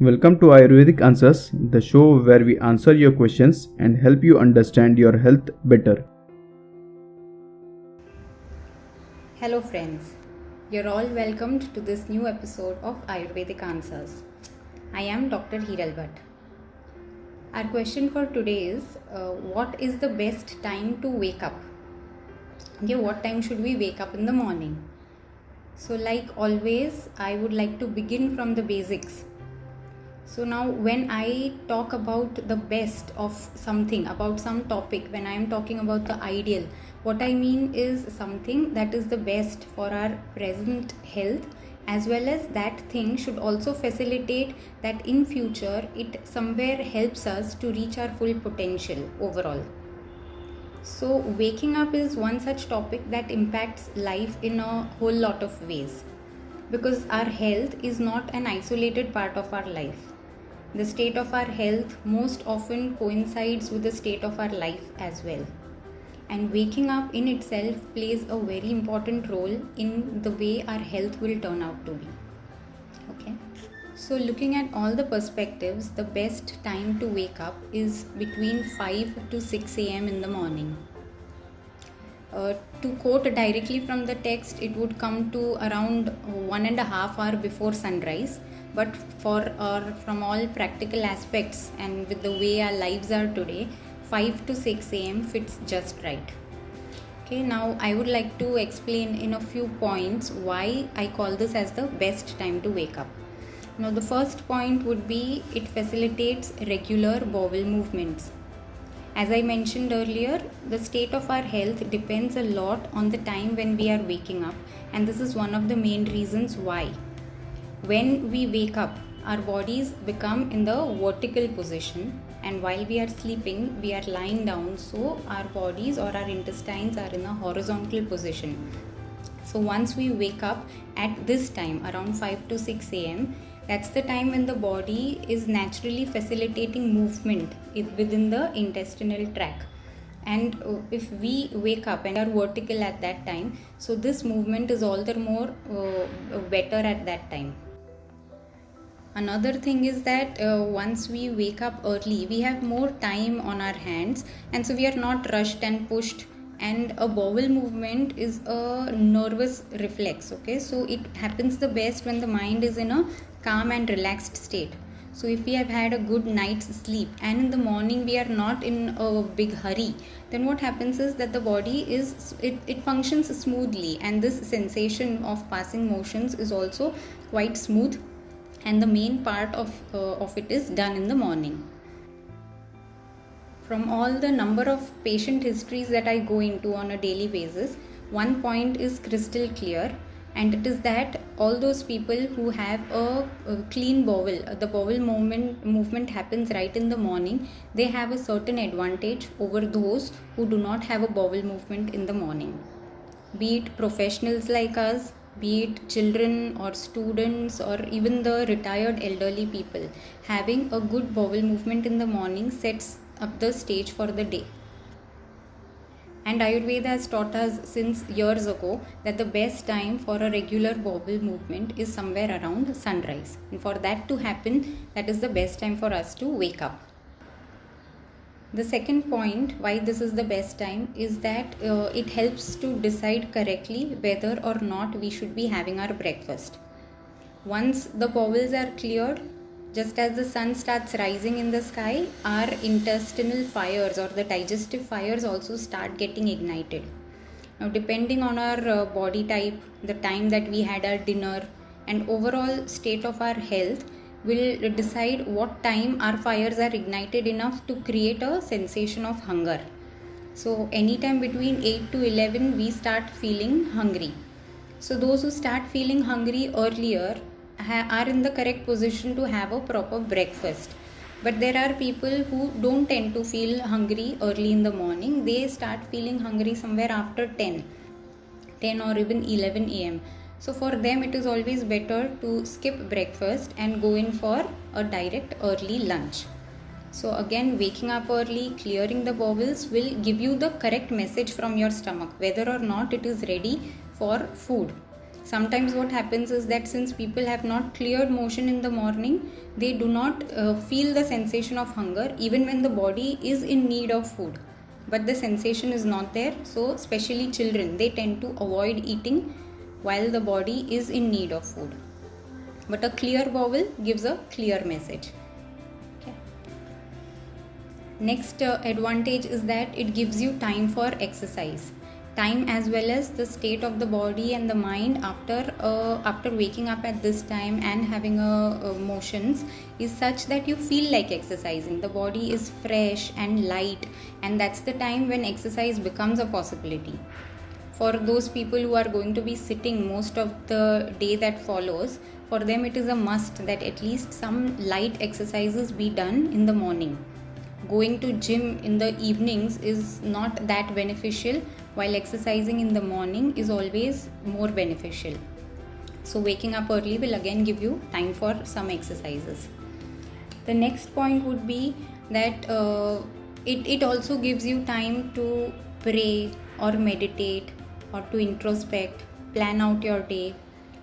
Welcome to Ayurvedic Answers, the show where we answer your questions and help you understand your health better. Hello friends, you're all welcomed to this new episode of Ayurvedic Answers. I am Dr. Hiral Bhatt. Our question for today is, what is the best time to wake up? Okay, what time should we wake up in the morning? So like always, I would like to begin from the basics. So now when I talk about the best of something, about some topic, when I am talking about the ideal, what I mean is something that is the best for our present health, as well as that thing should also facilitate that in future it somewhere helps us to reach our full potential overall. So waking up is one such topic that impacts life in a whole lot of ways, because our health is not an isolated part of our life. The state of our health most often coincides with the state of our life as well. And waking up in itself plays a very important role in the way our health will turn out to be. Okay. So looking at all the perspectives, the best time to wake up is between 5 to 6 a.m. in the morning. To quote directly from the text, it would come to around 1.5 hours before sunrise. But from all practical aspects and with the way our lives are today, 5 to 6 a.m. fits just right. Okay, now I would like to explain in a few points why I call this as the best time to wake up. Now the first point would be it facilitates regular bowel movements. As I mentioned earlier, the state of our health depends a lot on the time when we are waking up, and this is one of the main reasons why. When we wake up, our bodies become in the vertical position, and while we are sleeping, we are lying down, so our bodies or our intestines are in a horizontal position. So once we wake up at this time, around 5 to 6 a.m., that's the time when the body is naturally facilitating movement within the intestinal tract. And if we wake up and are vertical at that time, so this movement is all the more better at that time. Another thing is that once we wake up early, we have more time on our hands, and so we are not rushed and pushed. And a bowel movement is a nervous reflex. Okay, so it happens the best when the mind is in a calm and relaxed state. So if we have had a good night's sleep and in the morning we are not in a big hurry, then what happens is that the body it functions smoothly, and this sensation of passing motions is also quite smooth, and the main part of it is done in the morning. From all the number of patient histories that I go into on a daily basis, one point is crystal clear, and it is that all those people who have a clean bowel, the bowel movement happens right in the morning, they have a certain advantage over those who do not have a bowel movement in the morning. Be it professionals like us, be it children or students or even the retired elderly people, having a good bowel movement in the morning sets up the stage for the day. And Ayurveda has taught us since years ago that the best time for a regular bowel movement is somewhere around sunrise. And for that to happen, that is the best time for us to wake up. The second point why this is the best time is that it helps to decide correctly whether or not we should be having our breakfast. Once the bowels are cleared, just as the sun starts rising in the sky, our intestinal fires or the digestive fires also start getting ignited. Now, depending on our body type, the time that we had our dinner, and overall state of our health, will decide what time our fires are ignited enough to create a sensation of hunger. So anytime between 8 to 11 we start feeling hungry. So those who start feeling hungry earlier are in the correct position to have a proper breakfast. But there are people who don't tend to feel hungry early in the morning. They start feeling hungry somewhere after 10 or even 11 a.m. So for them it is always better to skip breakfast and go in for a direct early lunch. So again, waking up early, clearing the bowels will give you the correct message from your stomach whether or not it is ready for food. Sometimes what happens is that since people have not cleared motion in the morning, they do not feel the sensation of hunger even when the body is in need of food. But the sensation is not there. So especially children, they tend to avoid eating while the body is in need of food. But a clear bowel gives a clear message. Okay. Next advantage is that it gives you time for exercise. Time as well as the state of the body and the mind after waking up at this time and having motions is such that you feel like exercising. The body is fresh and light, and that's the time when exercise becomes a possibility. For those people who are going to be sitting most of the day that follows, for them it is a must that at least some light exercises be done in the morning. Going to gym in the evenings is not that beneficial, while exercising in the morning is always more beneficial. So waking up early will again give you time for some exercises. The next point would be that it also gives you time to pray or meditate or to introspect, plan out your day.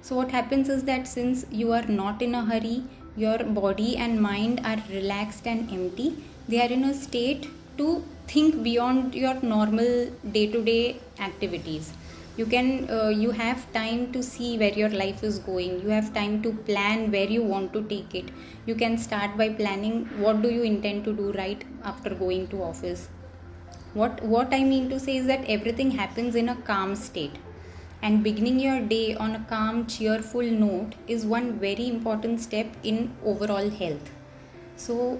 So what happens is that since you are not in a hurry, your body and mind are relaxed and empty, they are in a state to think beyond your normal day-to-day activities. You have time to see where your life is going. You have time to plan where you want to take it. You can start by planning what do you intend to do right after going to office. What I mean to say is that everything happens in a calm state, and beginning your day on a calm, cheerful note is one very important step in overall health. So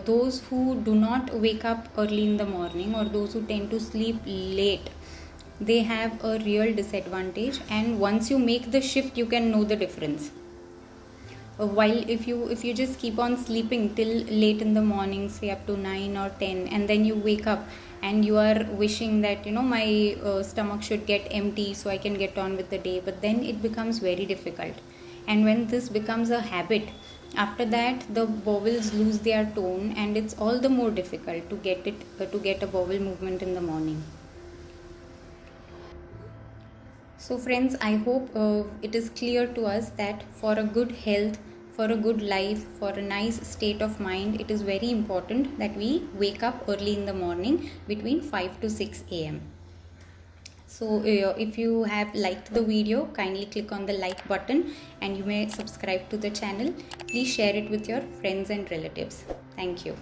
those who do not wake up early in the morning, or those who tend to sleep late, they have a real disadvantage, and once you make the shift you can know the difference. While if you just keep on sleeping till late in the morning, say up to 9 or 10, and then you wake up and you are wishing that my stomach should get empty so I can get on with the day, but then it becomes very difficult. And when this becomes a habit, after that the bowels lose their tone, and it's all the more difficult to get a bowel movement in the morning. So friends, I hope it is clear to us that for a good health, for a good life, for a nice state of mind, it is very important that we wake up early in the morning between 5 to 6 a.m. So if you have liked the video, kindly click on the like button, and you may subscribe to the channel. Please share it with your friends and relatives. Thank you.